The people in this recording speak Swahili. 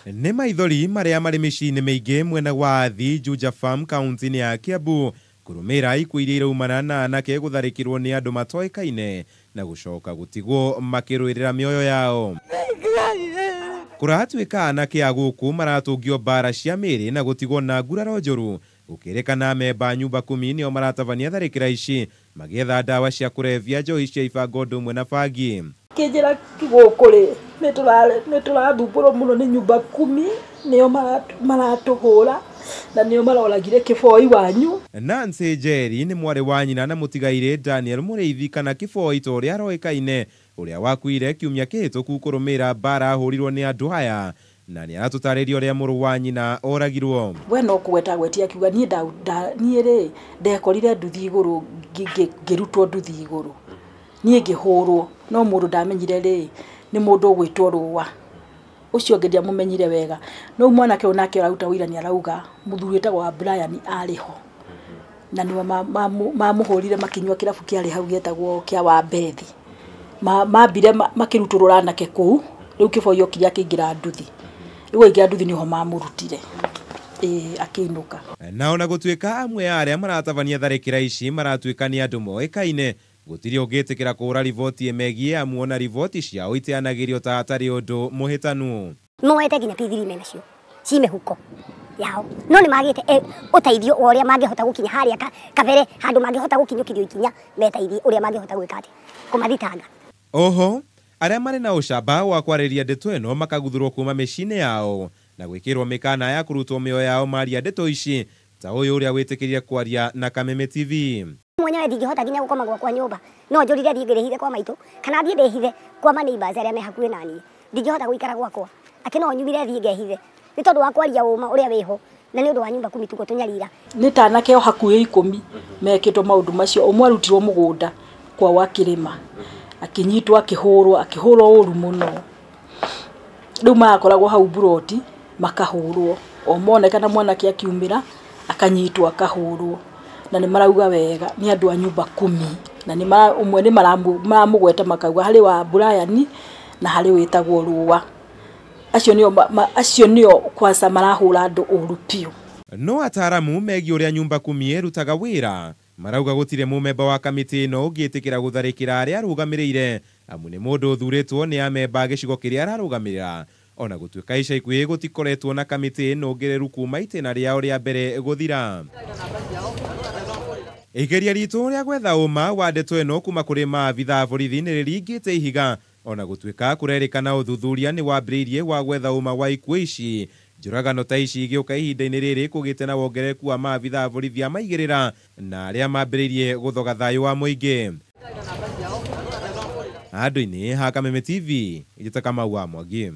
Nĩ maithori maria marĩ mĩciĩ-inĩ mĩingĩ mwena wa Athi, Juja Farm, kaunti-inĩ ya Kiambu, kurumira ikuũ iria iraumana na anake gũtharĩkĩrwo nĩ andũ matoĩkaine na gũcoka gũtigwo makĩrũĩrĩra mĩoyo yao. Kũratuĩka anake a gũkũ maratũngio mbara cia mĩĩrĩ na gũtigwo na nguraro njũru, gũkĩrĩkana memba nyumba 10 nĩo maratabania tharĩkĩra ici magĩetha ndawa cia kũrebia, njohi cia ibango ũndũ ũmwe na bangi. Kĩnjĩra kĩgũkũrĩ nĩ tũrathumbũrwo mũno nĩ nyumba 10 nĩo maratũhũra na nĩo maroragire kĩboi wanyu. Nancy Njeri nĩ mwarĩ wa nyina na mũtigairĩ Daniel Mũrĩithi kana Kĩboi ta ũrĩa aroĩkaine, ũrĩa wakuire kiumia kĩhĩtũku kũrũmĩrĩra mbara ahũrirwo nĩ andũ aya, na nĩ aratũtarĩria ũrĩa mũrũ wa nyina oragirwo. We no kũgweta akiuga niĩ rĩ ndekorire nduthi igũrũ ngĩrutwo nduthi igũrũ, niĩ ngĩhũrwo, no mũndũ ndamenyire rĩ nĩ mũndũ ũgwĩtwo Rũa. Ũcio ũngĩ ndiamũmenyire wega, no mwanake onake araruta wĩra nĩ arauga mũthuri wetagwo Brian arĩho, na nĩo mamũhũrire makinyua kĩrabu kĩarĩ hau gĩetagwo kĩa Wambethi, mambire makĩrutũrũra anake kũu, rĩu Kĩboi okire akĩingĩra nduthi, rĩu aingĩra nduthi nĩho mamũrutire akĩinũka. Na ona gũtuĩka amwe ya arĩa maratabania tharĩkĩra ici maratuĩka nĩ andũ moĩkaine, gũtirĩ ũngĩtĩkĩra kũhũra riboti megiĩ amuona riboti ciao iteanagĩrio ta hatarĩ ũndũ mũhĩtanu. Moete nginya P3 menacio ci mĩhuko yao, no nĩ magĩte ũteithio ũrĩa mangĩhota gũkinya harĩa kabere handũ mangĩhota gũkinyũkithio ikinya meteithie ũrĩa mangĩhota gwĩka atĩ kũmathitanga. Oho arĩa marĩ na ũcamba wa kwarĩria ndeto ĩno makaguthũrwo kuma mĩciĩ-inĩ yao na gwĩkĩrwo mĩkana ya kũrutwo mĩoyo yao maria ndeto ici, ta ũyũ ũrĩa wĩtĩkĩrire kwaria na Kameme TV. Mwenyewe ndingĩhota nginya gũkoma gwakwa nyũmba, no njũrire thiĩ ngĩrĩhithe kwa maitũ kana thiĩ ndĩhithe kwa maneighbors arĩa me hakuhĩ na niĩ, ndingĩhota gũikara gwakwa atĩ no nyumire thiĩ ngehithe nĩ tondũ wa kwaria ũma ũrĩa wĩho na nĩ ũndũ wa nyumba 10 tuko tũnyarira. Nĩ ta anake o hakuhĩ 10 mekĩtwo maũndũ macio, ũmwe arutirwo mũgũnda kwa wakĩrĩma akinyitwo akĩhũrwo ũru mũno, rĩu marakoragwo hau buroti makahũrwo, o monekana mwanake akiumĩra akanyitwo akahũrwo, na nĩ marauga wega nĩ andũ a nyumba 10 na nĩ ũmwe nĩ maramũgweta makauga harĩ wa Brian na harĩ wĩtagwo Rũa. Acio nĩo kwanza marahũra andũ ũru piũ. No ataaramu megiĩ ũrĩa nyumba 10 ĩrutaga wĩra marauga gũtirĩ mũmemba wa kamĩtĩ ĩno ũngĩtĩkĩra gũtharĩkĩra arĩa arũgamĩrĩire, amu nĩ mũndũ ũthurĩtwo nĩ amemba gĩcigo kĩrĩa ararũgamĩrĩra, ona gũtuĩka ica ikuhĩ gũtikoretwo na kamĩtĩ ĩno ngĩrĩru kuma itĩna rĩao rĩa mbere gũthira. Igeria ritũ rĩa gwetha ũma wa ndeto ĩno kuma kũrĩ maabitha a borithi nĩ rĩringĩte ihiga, ona gũtuĩka kũrerĩkana ũthuthuria nĩ wambĩrĩirie wa gwetha ũma wa ikuũ ici. Njũragano ta ici igĩũka ihinda-inĩ rĩrĩ kũgĩte na wongerereku wa maabitha a borithi a maigĩrĩra na arĩa mambĩrĩirie gũthoga thayũ wa mũingĩ. Handũ-inĩ ha Kameme TV, njĩta Kamau wa Mwangi.